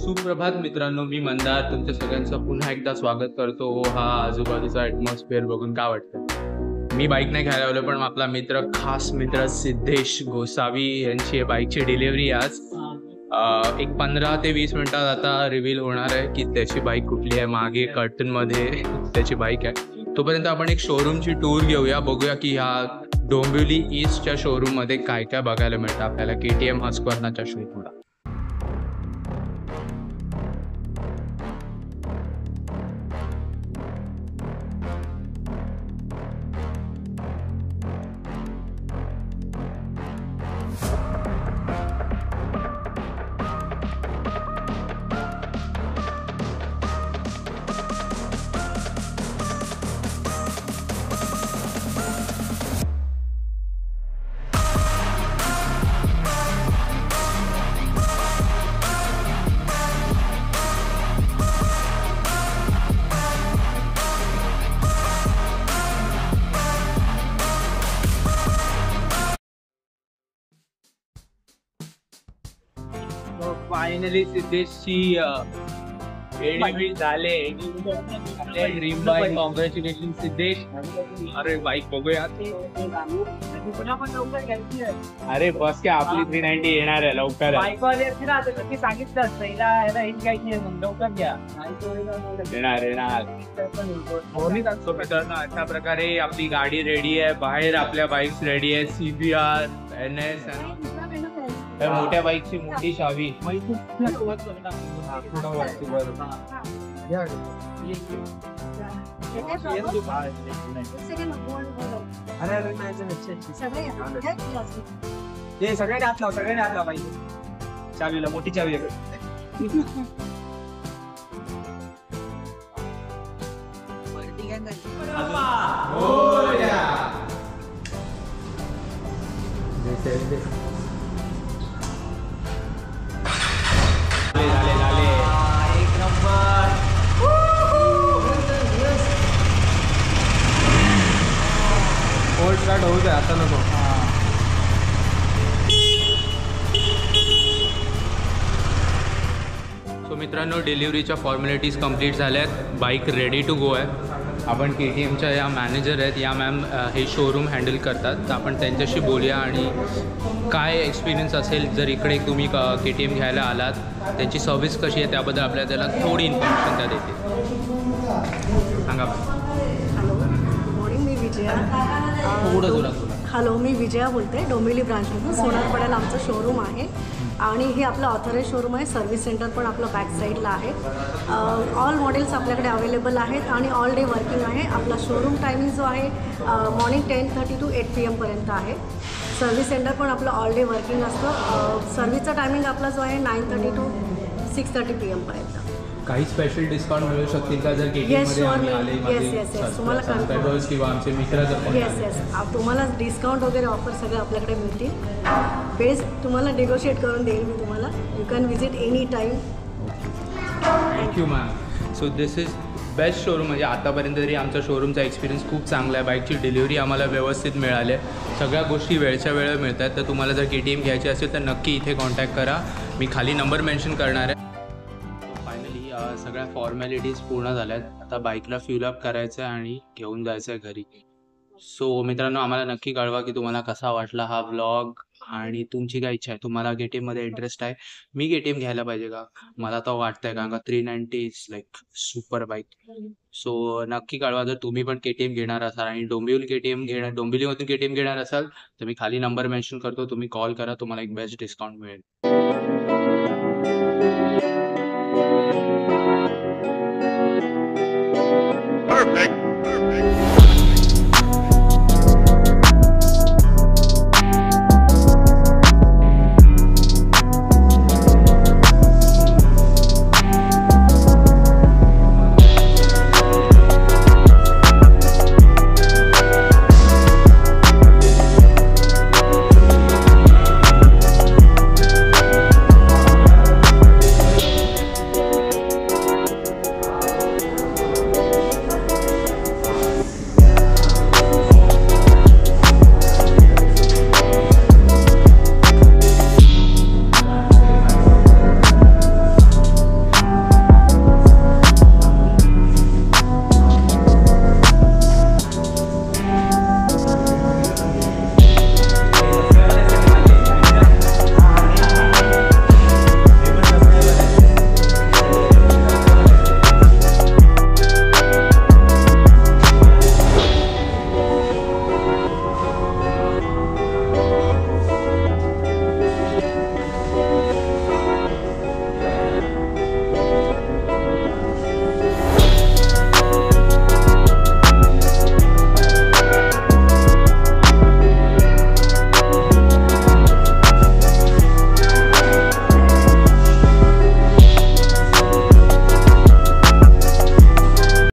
सुप्रभात मित्रांनो, मी मंदार तुमच्या सगळ्यांचं पुन्हा एकदा स्वागत करतो. हा आजूबाजूचा ॲटमॉस्फिअर बघून काय वाटतं? मी बाईक नाही घ्यायला आलो, पण आपला मित्र, खास मित्र सिद्धेश गोसावी यांची बाईकची डिलिव्हरी आज एक 15 ते 20 मिनिटात आता रिव्हील होणार आहे की त्याची बाईक कुठली आहे. मागे कर्टनमध्ये त्याची बाईक आहे. तोपर्यंत आपण एक शोरूमची टूर घेऊया, बघूया की ह्या डोंबिवली ईस्टच्या शोरूममध्ये काय काय बघायला मिळतं आपल्याला KTM हस्क्वर्नाच्या शोरूमला. फायनली सिद्धेशची डिलिव्हरी झाले. Dream bike. कॉंग्रॅच्युलेशन सिद्धेश. अरे बाईक बघूया. अरे बस काय आपली 390 येणार आहे लवकर. सांगितलं लवकर घ्या. येणार. अशा प्रकारे आपली गाडी रेडी आहे. बाहेर आपल्या बाईक्स रेडी आहे. CBR, NS, मोठ्या बाईकची मोठी चावी. सगळ्यांनी हात लावा पाहिजे चावीला. मोठी चावी स्टार्ट होऊ दे आता नको. सो मित्रांनो, डिलिव्हरीच्या फॉर्मॅलिटीज कंप्लीट झाल्यात. बाईक रेडी टू गो आहे. आपण KTMच्या या मॅनेजर आहेत, या मॅम हे शोरूम हँडल करतात. तर आपण त्यांच्याशी बोलूया आणि काय एक्सपिरियन्स असेल जर इकडे तुम्ही KTM घ्यायला आलात, त्यांची सर्व्हिस कशी आहे त्याबद्दल आपल्याला त्याला थोडी इन्फॉर्मेशन त्या देतील. सांगा. हॅलो, मी विजया बोलते. डोंबिवली ब्रांचमधून सोनारपाड्याला आमचं शोरूम आहे आणि हे आपलं ऑथराइज शोरूम आहे. सर्व्हिस सेंटर पण आपलं बॅक साईडला आहे. ऑल मॉडेल्स आपल्याकडे अवेलेबल आहेत आणि ऑल डे वर्किंग आहे. आपला शोरूम टायमिंग जो आहे मॉर्निंग 10:30 to 8 PM पर्यंत आहे. सर्व्हिस सेंटर पण आपलं ऑल डे वर्किंग असतं. सर्व्हिसचा टायमिंग आपला जो आहे 9:30 to 6:30 PM पर्यंत. काही स्पेशल डिस्काउंट मिळू शकतील का जर तुम्हाला किंवा आमचे मित्र जर येस तुम्हाला डिस्काउंट वगैरे ऑफर सगळे आपल्याकडे मिळतील. बेस्ट तुम्हाला निगोशिएट करून देईल मी तुम्हाला. You can visit any time. Thank you ma'am. So this is best showroom. म्हणजे आतापर्यंत तरी आमचा शोरूमचा एक्सपिरियन्स खूप चांगला आहे. बाईकची डिलिव्हरी आम्हाला व्यवस्थित मिळाली आहे. सगळ्या गोष्टी वेळच्या वेळ मिळत आहेत. तर तुम्हाला जर KTM घ्यायची असेल तर नक्की इथे कॉन्टॅक्ट करा. मी खाली नंबर मेन्शन करणार आहे. सगळ्या फॉर्मॅलिटीज पूर्ण झाल्यात. आता बाईकला फ्यूलअप करायचं आहे आणि घेऊन जायचं आहे घरी. सो मित्रांनो, आम्हाला नक्की कळवा की तुम्हाला कसा वाटला हा व्लॉग आणि तुमची काय इच्छा आहे. तुम्हाला KTMमध्ये इंटरेस्ट आहे. मी KTM घ्यायला पाहिजे का? मला तर वाटतंय, कारण का 390 is like super bike. So नक्की कळवा जर तुम्ही पण KTM घेणार असाल आणि डोंबिवलीमधून KTM घेणार असाल तर मी खाली नंबर मेन्शन करतो. तुम्ही कॉल करा, तुम्हाला एक बेस्ट डिस्काउंट मिळेल. Perfect.